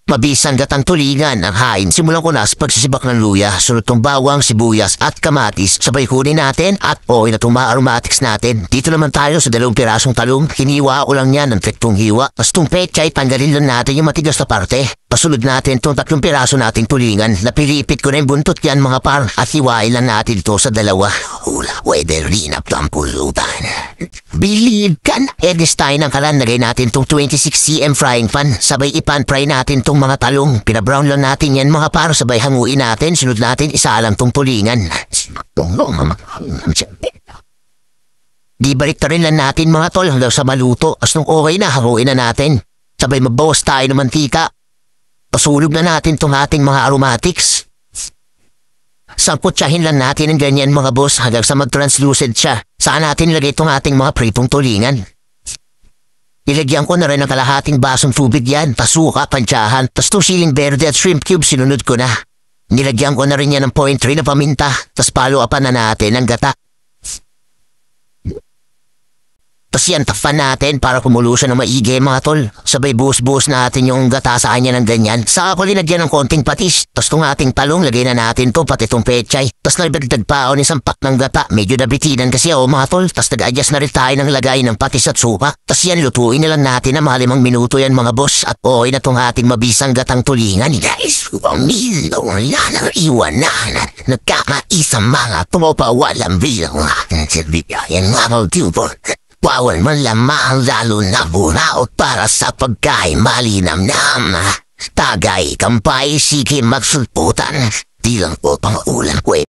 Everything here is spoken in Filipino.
Mabisang gatang tulingan ang hain. Simulan ko na sa pagsisibak ng luya. Sunod tong bawang, sibuyas at kamatis. Sabay kunin natin at na itong mga aromatics natin. Dito naman tayo sa 2 pirasong talong. Hiniwa ko lang yan ng trektong hiwa. Tapos tong pechay, tanggalin lang natin yung matigas na parte. Pasunod natin tong 3 piraso nating tulingan. Napilipit ko na yung buntot yan mga par. At hiwain lang natin ito sa 2. Hula, pwede rin up ang pulutan. Believe kan. Edis tayo ng kalan. Lagay natin tong 26 cm frying pan. Sabay ipan-fry natin tong mga talong. Pinabrown lang natin yan mga par. Sabay hanguin natin. Sunod natin isa lang tong tulingan. Di balik rin lang natin mga tol hanggang sa maluto. As nung okay na, hanguin na natin. Sabay mabawas tayo ng mantika. Pasulog na natin tong ating mga aromatics. Samputsahin lang natin ng ganyan mga boss hanggang sa mag-translucent siya. Saan natin lagay itong ating mga pritong tulingan? Ilagyan ko na rin ng kalahating basong tubig yan, pasuka, pansyahan, tas itong siling berde at shrimp cube sinunod ko na. Nilagyan ko na rin yan ng 0.3 na paminta, tas follow-upan na natin ang gata. Tas yan, tafan natin para kumulo siya ng maigi mga tol. Sabay buhos-buhos natin yung gata sa kanya ng ganyan. Saka ko linagyan ng konting patis. Tas itong ating talong, lagay na natin to pati itong pechay. Tas nalibagdag pa ako isang pak ng gata. Medyo nabitinan kasi ako mga tol. Tas nag-adjust na rin tayo ng lagay ng patis at suka. Tas yan, lutuin na lang natin na mga 5 minuto yan mga boss. At okay na itong ating mabisang gatang tulingan. Guys, pamilong yan ang iwanan. Nagkakaisang mga tropa walang bilang. Yan nga mga tutor. Bawal man lamang lalo na buraot para sa pagkain malinamnam. Tagay, kampay, sige magsulputan. Di lang po pang ulam ko